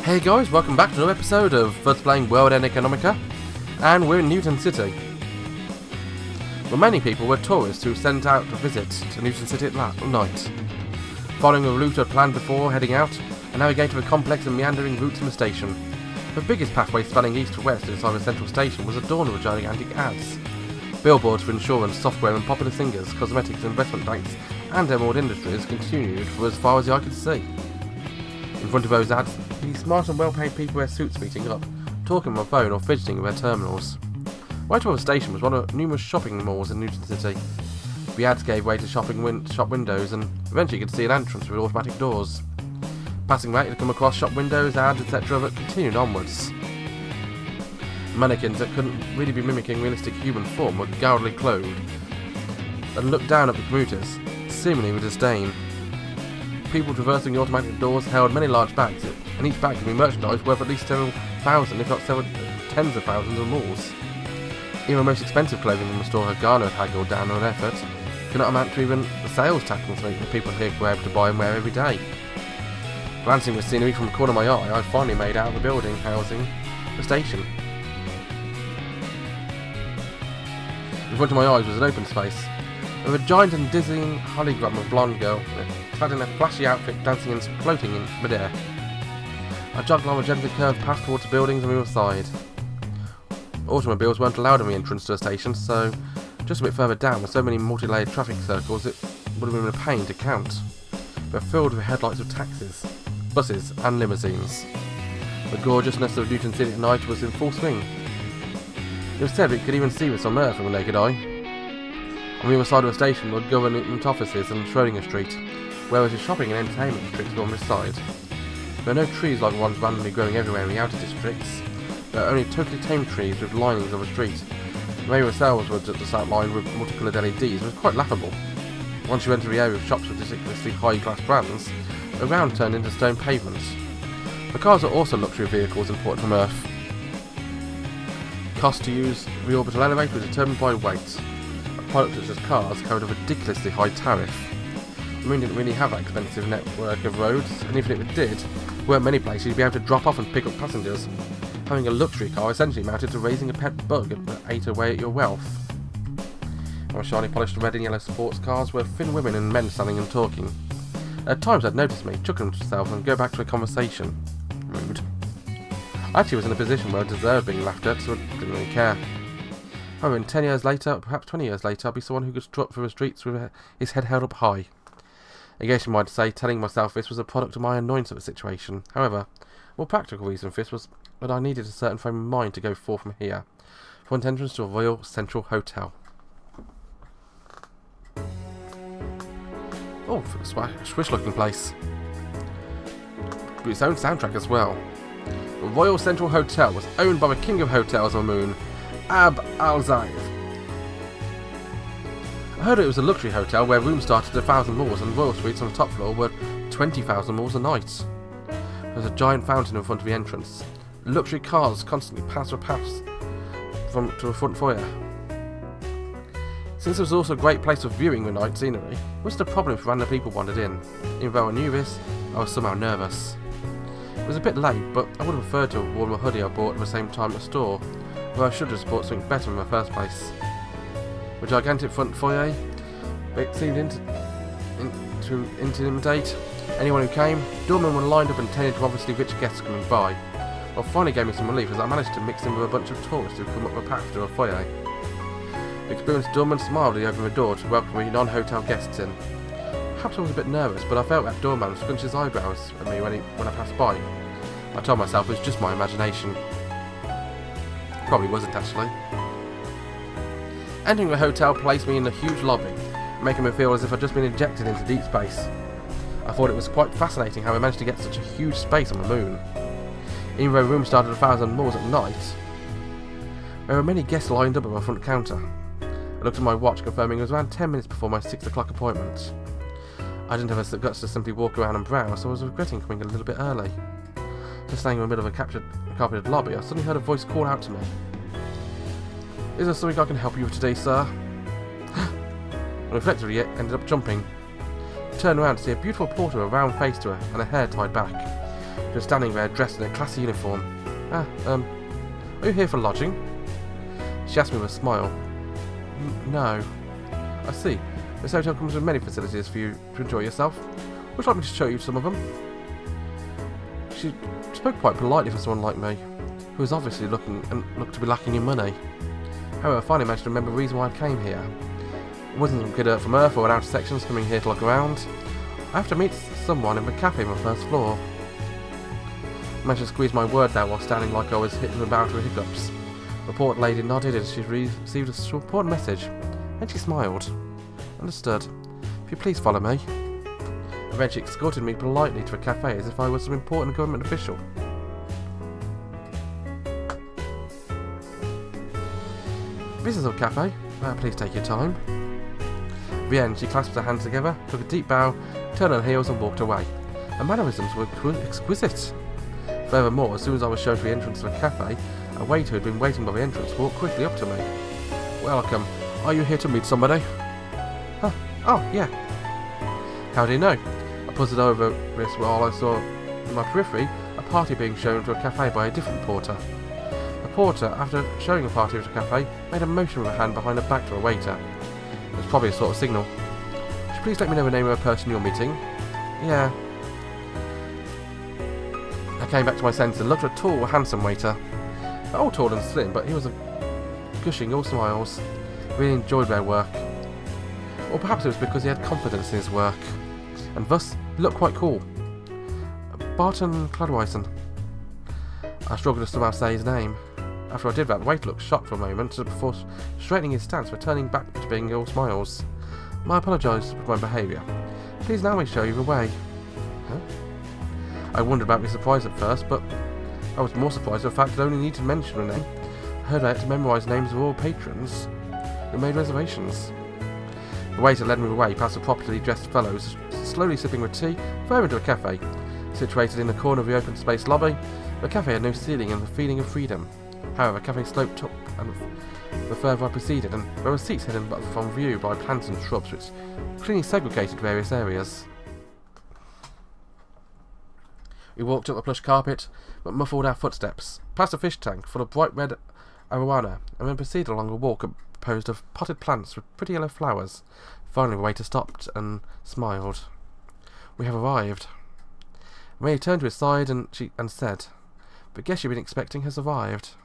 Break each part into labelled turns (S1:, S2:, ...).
S1: Hey guys, welcome back to another episode of First Playing World End Economica, and we're in Newton City. Well, many people were tourists who sent out to visit to Newton City at night. Following a route I'd planned before heading out, I navigated a complex and meandering route to the station. The biggest pathway spanning east to west inside the central station was adorned with gigantic ads. Billboards for insurance, software and popular singers, cosmetics, investment banks and emerald industries continued for as far as the eye could see. In front of those ads, these smart and well-paid people wear suits meeting up, talking on the phone or fidgeting with their terminals. Right above the station was one of numerous shopping malls in Newton City. The ads gave way to shop windows, and eventually you could see an entrance with automatic doors. Passing that, you'd come across shop windows, ads, etc. that continued onwards. Mannequins that couldn't really be mimicking realistic human form were garrully clothed and looked down at the commuters, seemingly with disdain. People traversing the automatic doors held many large bags, and each bag could be merchandise worth at least several thousand, if not several tens of thousands or more. Even the most expensive clothing in the store had garnered haggled down on effort, could not amount to even the sales tax that people here were able to buy and wear every day. Glancing at the scenery from the corner of my eye, I finally made out the building housing the station. In front of my eyes was an open space, with a giant and dizzying hologram of a blonde girl, clad in a flashy outfit, dancing and floating in midair. I jogged along a gently curved path towards the buildings on the other side. Automobiles weren't allowed on the entrance to the station, so just a bit further down, with so many multi-layered traffic circles, it would have been a pain to count. They're filled with headlights of taxis, buses and limousines. The gorgeousness of Newton City at night was in full swing. It was said we could even see this on Earth with the naked eye. On the other side of the station were government offices and Schrodinger Street, whereas the shopping and entertainment districts were on this side. There are no trees like the ones randomly growing everywhere in the outer districts. There are only totally tame trees with linings of a street. They themselves were just outlined with multicoloured LEDs. It was quite laughable. Once you enter the area of shops with ridiculously high-class brands, the ground turned into stone pavements. The cars are also luxury vehicles imported from Earth. Cost to use the orbital elevator was determined by weight. Products such as cars carried a ridiculously high tariff. The Moon didn't really have that expensive network of roads, and even if it did, there weren't many places you'd be able to drop off and pick up passengers. Having a luxury car essentially amounted to raising a pet bug that ate away at your wealth. Our shiny polished red and yellow sports cars were thin women and men standing and talking. At times they'd notice me, chuckle to themselves and go back to a conversation. Rude. I actually was in a position where I deserved being laughed at, so I didn't really care. However, 10 years later, perhaps 20 years later, I'll be someone who could strut through the streets with his head held up high. Occasionally, I'd say telling myself this was a product of my annoyance at the situation. However, a more practical reason for this was that I needed a certain frame of mind to go forth from here. Front entrance to a Royal Central Hotel. Oh, a swish-looking place. With its own soundtrack as well. The Royal Central Hotel was owned by the King of Hotels on the Moon, Ab Al-Zaif. I heard it was a luxury hotel where rooms started at 1,000 moors and royal suites on the top floor were 20,000 moors a night. There was a giant fountain in front of the entrance. Luxury cars constantly passed to the front foyer. Since it was also a great place for viewing the night scenery, what's the problem if random people wandered in? Even though I knew this, I was somehow nervous. It was a bit late, but I would have preferred to have worn the hoodie I bought at the same time at the store, where I should have bought something better in the first place. The gigantic front foyer, it seemed to intimidate anyone who came. Doormen were lined up and tended to obviously rich guests coming by. What finally gave me some relief as I managed to mix in with a bunch of tourists who come up the path to a foyer. The experienced doorman smiled as he opened the door to welcome the non-hotel guests in. Perhaps I was a bit nervous, but I felt that doorman scrunch his eyebrows at me when I passed by. I told myself it was just my imagination. Probably wasn't, actually. Entering the hotel placed me in a huge lobby, making me feel as if I'd just been ejected into deep space. I thought it was quite fascinating how I managed to get such a huge space on the Moon. Even though rooms started at 1,000 moors at night, there were many guests lined up at my front counter. I looked at my watch, confirming it was around 10 minutes before my 6 o'clock appointment. I didn't have the guts to simply walk around and browse, so I was regretting coming a little bit early. Just standing in the middle of a carpeted lobby, I suddenly heard a voice call out to me. "Is there something I can help you with today, sir?" I reflectively ended up jumping. I turned around to see a beautiful porter with a round face to her and her hair tied back. She was standing there dressed in a classy uniform. Are you here for lodging? She asked me with a smile. No. I see. This hotel comes with many facilities for you to enjoy yourself. Would you like me to show you some of them? She spoke quite politely for someone like me, who was obviously looked to be lacking in money. However, I finally managed to remember the reason why I came here. It wasn't some good from Earth or an outer sections coming here to look around. I have to meet someone in the cafe on the first floor. I managed to squeeze my words out while standing like I was hitting the bout with hiccups. The poor lady nodded as she received a important message, and she smiled. Understood. If you please follow me. And then she escorted me politely to a cafe as if I was some important government official. Visitors of cafe, please take your time. At the end, she clasped her hands together, took a deep bow, turned on her heels and walked away. Her mannerisms were exquisite. Furthermore, as soon as I was shown to the entrance of the cafe, a waiter who had been waiting by the entrance walked quickly up to me. Welcome. Are you here to meet somebody? Huh. Oh, yeah. How do you know? I puzzled over this while I saw in my periphery a party being shown to a cafe by a different porter. The porter, after showing a party to a cafe, made a motion with a hand behind her back to a waiter. It was probably a sort of signal. Would you please let me know the name of the person you're meeting? Yeah. I came back to my senses and looked at a tall, handsome waiter. All tall and slim, but he was gushing all smiles. Really enjoyed their work. Or perhaps it was because he had confidence in his work, and thus he looked quite cool. Barton Cladwison. I struggled to somehow say his name. After I did that, the waiter looked shocked for a moment before straightening his stance, returning back to being all smiles. I apologised for my behaviour. Please allow me to show you the way. Huh? I wondered about being surprised at first, but I was more surprised at the fact that I only need to mention a name. I heard I had to memorise names of all patrons who made reservations. The waiter led me away past the properly dressed fellows, slowly sipping with tea, further into a cafe. Situated in the corner of the open space lobby, the cafe had no ceiling and the feeling of freedom. However, the cafe sloped up and the further I proceeded, and there were seats hidden from view by plants and shrubs which cleanly segregated various areas. We walked up the plush carpet, but muffled our footsteps, past a fish tank full of bright red arowana, and then proceeded along a walk composed of potted plants with pretty yellow flowers. Finally the waiter stopped and smiled. We have arrived. Ray turned to his side and said, "But guess you've been expecting has arrived."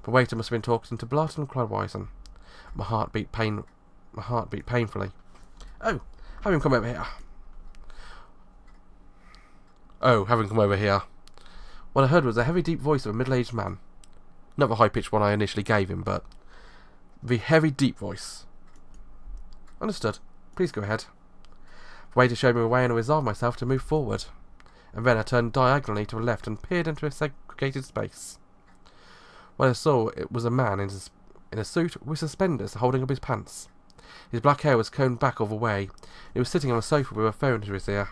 S1: The waiter must have been talking to Barton Cladwison. My heart beat painfully. Oh, have him come over here. What I heard was the heavy, deep voice of a middle-aged man. Not the high-pitched one I initially gave him, but the heavy, deep voice. Understood. Please go ahead. The waiter showed me a way and I resolved myself to move forward. And then I turned diagonally to the left and peered into a segregated space. What I saw it was a man in a suit with suspenders holding up his pants. His black hair was combed back all the way. He was sitting on a sofa with a phone to his ear.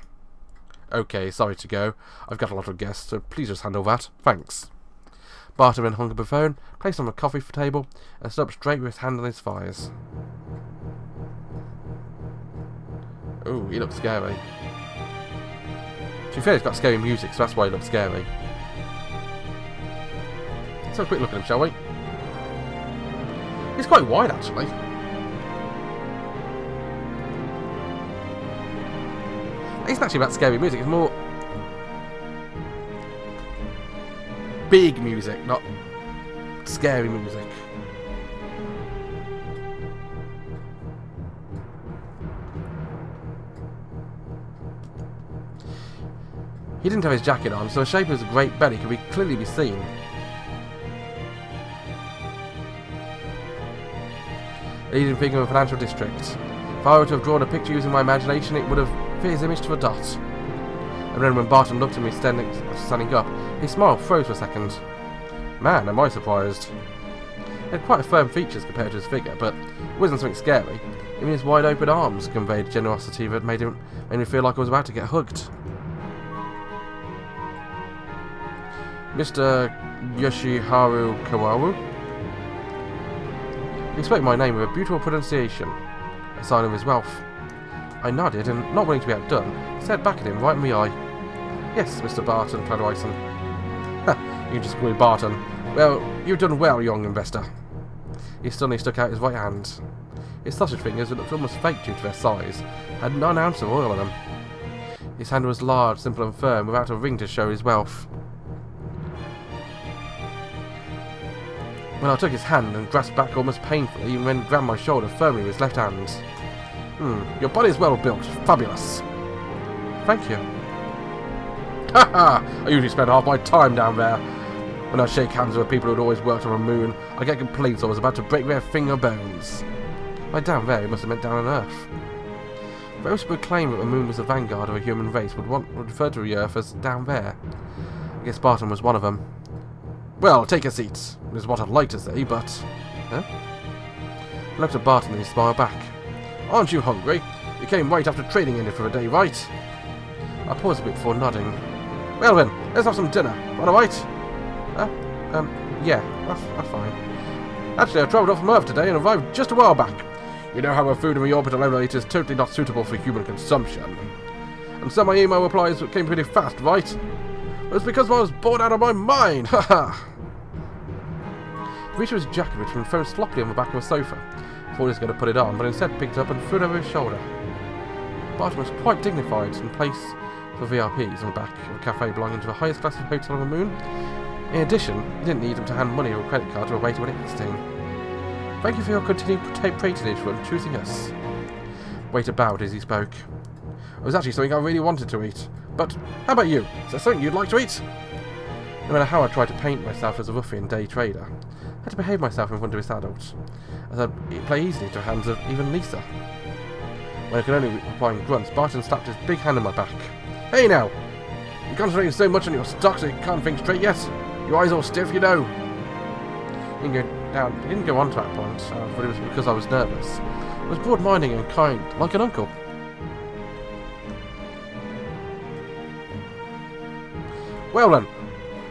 S1: "Okay, sorry to go. I've got a lot of guests, so please just handle that. Thanks." Barton then hung up the phone, placed it on the coffee table, and stood up straight with his hand on his thighs. Ooh, he looks scary. To be fair, he's got scary music, so that's why he looks scary. Let's have a quick look at him, shall we? He's quite wide, actually. It's not actually about scary music, it's more big music, not scary music. He didn't have his jacket on, so the shape of his great belly could clearly be seen. A leading figure of a financial district. If I were to have drawn a picture using my imagination, it would have fit his image to a dot. And then when Barton looked at me standing up, his smile froze for a second. Man, am I surprised. He had quite firm features compared to his figure, but it wasn't something scary. Even his wide open arms conveyed generosity that made me feel like I was about to get hugged. Mr. Haru Kawaru? He spoke my name with a beautiful pronunciation, a sign of his wealth. I nodded, and not wanting to be outdone, stared back at him right in the eye. Yes, Mr. Barton, cried Wyson. Ha, you just call me Barton. Well, you've done well, young investor. He suddenly stuck out his right hand. His sausage fingers, that looked almost fake due to their size, had 9 ounces of oil in them. His hand was large, simple and firm, without a ring to show his wealth. When I took his hand and grasped back almost painfully, and then grabbed my shoulder firmly with his left hand. Your body's well built. Fabulous. Thank you. Ha ha! I usually spend half my time down there. When I shake hands with people who'd always worked on the moon, I get complaints I was about to break their finger bones. By down there, he must have meant down on Earth. Those who would claim that the moon was the vanguard of a human race would refer to the Earth as down there. I guess Barton was one of them. Well, take a seat, is what I'd like to say, but... Huh? I looked at Barton and he smiled back. Aren't you hungry? You came right after trading ended for the day, right? I paused a bit before nodding. Well then, let's have some dinner. Right, alright? Yeah, that's fine. Actually, I travelled off from Earth today and arrived just a while back. You know how our food in the orbital elevator is totally not suitable for human consumption. And so my email replies came pretty fast, right? It was because I was bored out of my mind, haha! He reached for his jacket, which had thrown sloppily on the back of a sofa. I thought he was going to put it on, but instead picked it up and threw it over his shoulder. Barton was quite dignified in place for VIPs on the back of a cafe belonging to the highest class of hotel on the moon. In addition, he didn't need him to hand money or a credit card to a waiter when exiting. Thank you for your continued patronage when choosing us. The waiter bowed as he spoke. It was actually something I really wanted to eat. But how about you? Is there something you'd like to eat? No matter how I tried to paint myself as a ruffian day trader, I had to behave myself in front of this adult, as I'd play easily to the hands of even Lisa. When I could only reply in grunts, Barton slapped his big hand on my back. Hey now! You're concentrating so much on your stocks that you can't think straight yet. Your eyes all stiff, you know. He didn't go on to that point, but it was because I was nervous. I was broad-minded and kind, like an uncle. Well then,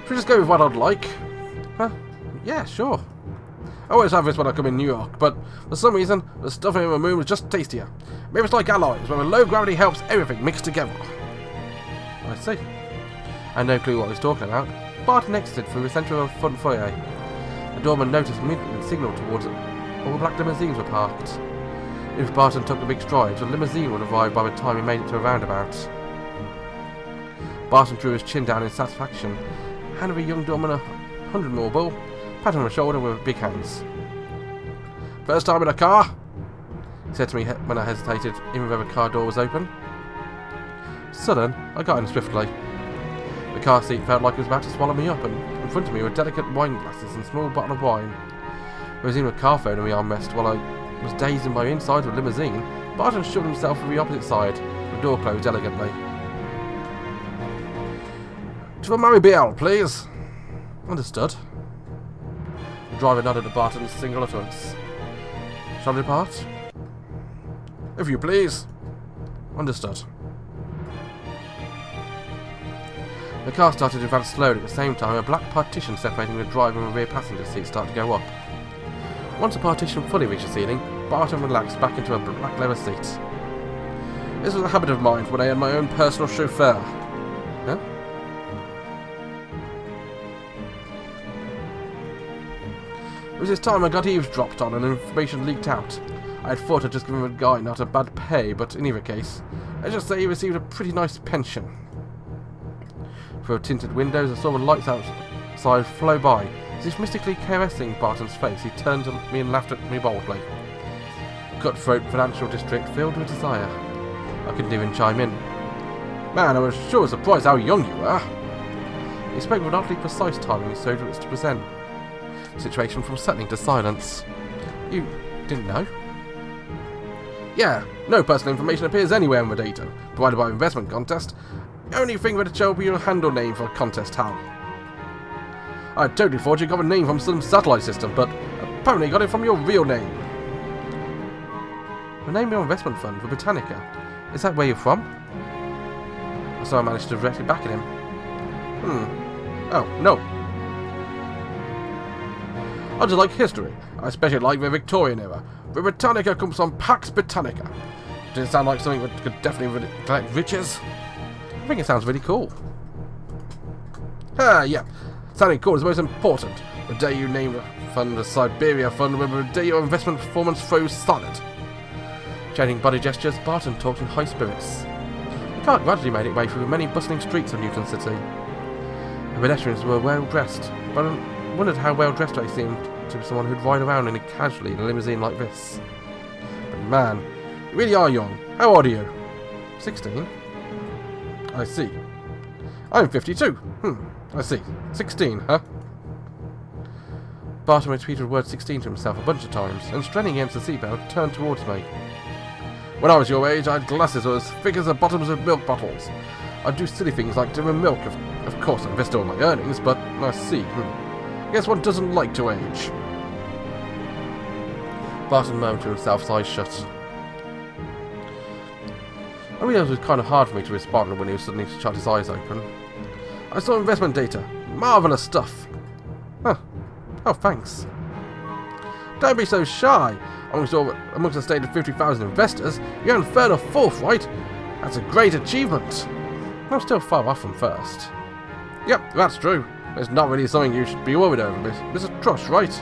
S1: should we just go with what I'd like? Huh? Yeah, sure. I always have this when I come in New York, but for some reason, the stuff in the moon was just tastier. Maybe it's like alloys, where the low gravity helps everything mix together. I see. I had no clue what I was talking about. Barton exited through the centre of a front foyer. The doorman noticed immediately and signalled towards it. All the black limousines were parked. If Barton took a big stride, the limousine would arrive by the time he made it to a roundabout. Barton drew his chin down in satisfaction, handed the young doorman a 100mm bill, patted him on the shoulder with big hands. First time in a car? He said to me when I hesitated, even though the car door was open. Sudden, I got in swiftly. The car seat felt like it was about to swallow me up, and in front of me were delicate wine glasses and a small bottle of wine. There was even a car phone in my armrest while I was dazed in my inside of the limousine. Barton shoved himself to the opposite side, the door closed elegantly. To the Murray BL, please. Understood. The driver nodded at Barton's single utterance. Shall we depart? If you please. Understood. The car started to advance slowly. At the same time, a black partition separating the driver and the rear passenger seat started to go up. Once the partition fully reached the ceiling, Barton relaxed back into a black leather seat. This was a habit of mine when I had my own personal chauffeur. Huh? It was this time I got eavesdropped on and information leaked out. I had thought I'd just given the guy not a bad pay, but in either case, let's just say he received a pretty nice pension. Through tinted windows, I saw the lights outside flow by. As if mystically caressing Barton's face, he turned to me and laughed at me boldly. Cutthroat financial district filled with desire. I couldn't even chime in. Man, I was sure surprised how young you were. He spoke with an oddly precise timing so as to present the situation from settling to silence. You didn't know? Yeah, no personal information appears anywhere in the data, provided by investment contest. The only thing that shall be your handle name for contest, Hal. I totally thought you got a name from some satellite system, but apparently got it from your real name. The name of your investment fund, the Britannica. Is that where you're from? So I managed to directly back at him. Oh, no. I just like history. I especially like the Victorian era. The Britannica comes from Pax Britannica. Does it sound like something that could definitely collect riches? I think it sounds really cool. Ha, yeah. Sounding cool is most important. The day you name a fund a Siberia fund, remember the day your investment performance froze solid. Changing body gestures, Barton talked in high spirits. The car gradually made its way through the many bustling streets of Newton City. The pedestrians were well dressed, but I wondered how well dressed they seemed to someone who'd ride around casually in a limousine like this. But man, you really are young. How old are you? 16? I see. I'm 52. I see. 16, huh? Barton repeated the word 16 to himself a bunch of times, and straining against the seatbelt, turned towards me. When I was your age, I had glasses that were as thick as the bottoms of milk bottles. I'd do silly things like drinking milk. Of course, I invest all my earnings, but I see. I guess one doesn't like to age. Barton murmured to himself, his eyes shut. I realised it was kind of hard for me to respond when he suddenly shut his eyes open. I saw investment data. Marvellous stuff. Huh. Oh, thanks. Don't be so shy. Amongst a state of 50,000 investors, you're in third or fourth, right? That's a great achievement. I'm still far off from first. Yep, that's true. It's not really something you should be worried over, Mr. Trush, right?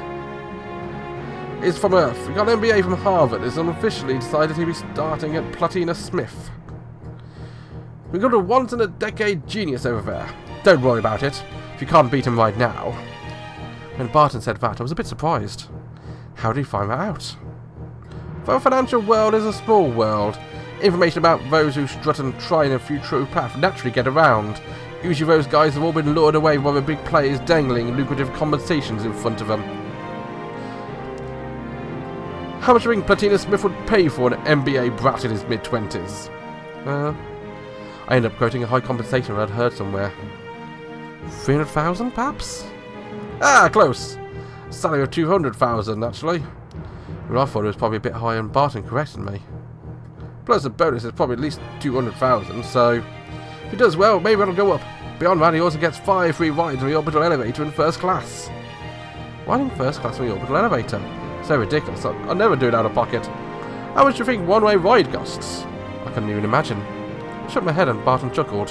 S1: He's from Earth. He got an MBA from Harvard. He's unofficially decided he'll be starting at Platina Smith. We've got a once-in-a-decade genius over there. Don't worry about it, if you can't beat him right now. When Barton said that, I was a bit surprised. How did he find that out? The financial world is a small world. Information about those who strut and try in a future path naturally get around. Usually those guys have all been lured away by the big players dangling lucrative compensations in front of them. How much do you think Platina Smith would pay for an MBA brat in his mid-20s? I ended up quoting a high compensation I'd heard somewhere. 300,000, perhaps? Ah, close. Salary of 200,000, actually. Well, I thought it was probably a bit higher, and Barton corrected me. Plus the bonus is probably at least 200,000, so if he does well, maybe it'll go up. Beyond that, he also gets 5 free rides on the orbital elevator in first class. Why in first class on the orbital elevator? So ridiculous. I'll never do it out of pocket. How much do you think one-way ride costs? I couldn't even imagine. I shook my head and Barton chuckled.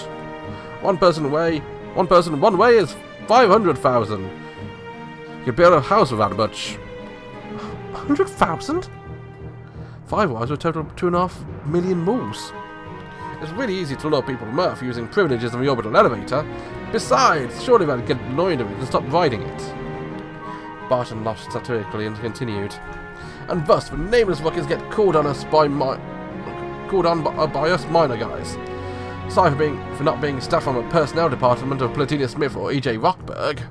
S1: One person one way is 500,000. You could build a house with that much. 100,000? 5 wires would total 2.5 million moves. It's really easy to lure people from Earth using privileges of the orbital elevator. Besides, surely they'd get annoyed of it and stop riding it. Barton laughed satirically and continued. And thus, the nameless fuckers get called on by us minor guys. Sorry for not being staff on the personnel department of Platina Smith or E.J. Rockberg.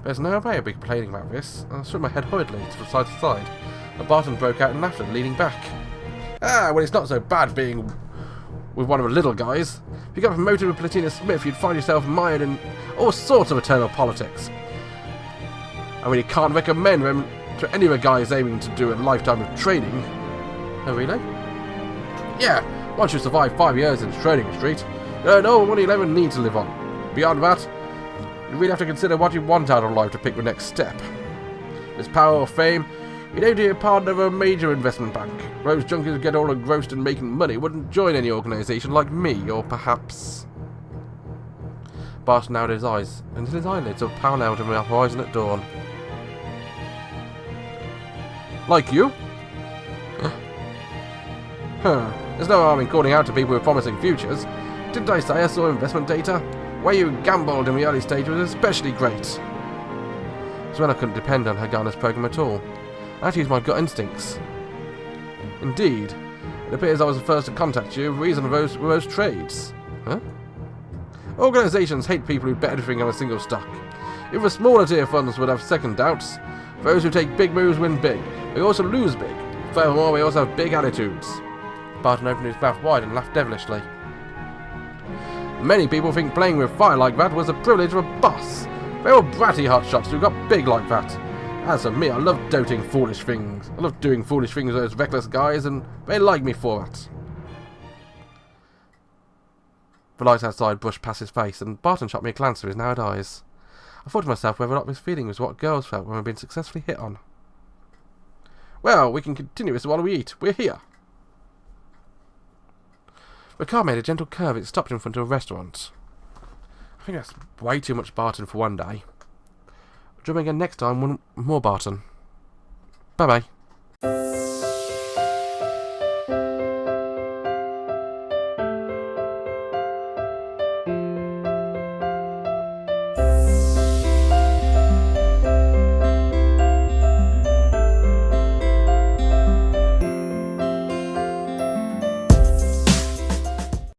S1: There's no way I'd be complaining about this. I shook my head hurriedly from side to side, and Barton broke out in laughter, leaning back. Ah, well, it's not so bad being with one of the little guys. If you got promoted with Platina Smith, you'd find yourself mired in all sorts of eternal politics. I really can't recommend them to any of the guys aiming to do a lifetime of training. Oh, really? Yeah, once you survive 5 years in Trading Street, you earn all the money you'll ever need to live on. Beyond that, you really have to consider what you want out of life to pick the next step. This power or fame, you'd aim to be a partner of a major investment bank. Those junkies who get all engrossed in making money wouldn't join any organisation like me, or perhaps... Barton narrowed his eyes, and his eyelids were parallel to the horizon at dawn. Like you? Huh. There's no harm in calling out to people with promising futures. Didn't I say I saw investment data? Where you gambled in the early stage was especially great. So when I couldn't depend on Hagana's program at all. I had to use my gut instincts. Indeed. It appears I was the first to contact you with reason of those trades. Huh? Organisations hate people who bet everything on a single stock. If the smaller tier funds would have second doubts, those who take big moves win big. They also lose big. Furthermore, they also have big attitudes. Barton opened his mouth wide and laughed devilishly. Many people think playing with fire like that was the privilege of a boss. They were bratty hotshots who got big like that. As for me, I love doing foolish things. I love doing foolish things with those reckless guys, and they like me for that. The light outside brushed past his face, and Barton shot me a glance through his narrowed eyes. I thought to myself whether or not this feeling was what girls felt when they've been successfully hit on. Well, we can continue this while we eat. We're here. The car made a gentle curve. It stopped in front of a restaurant. I think that's way too much Barton for one day. Join me again next time with more Barton. Bye bye.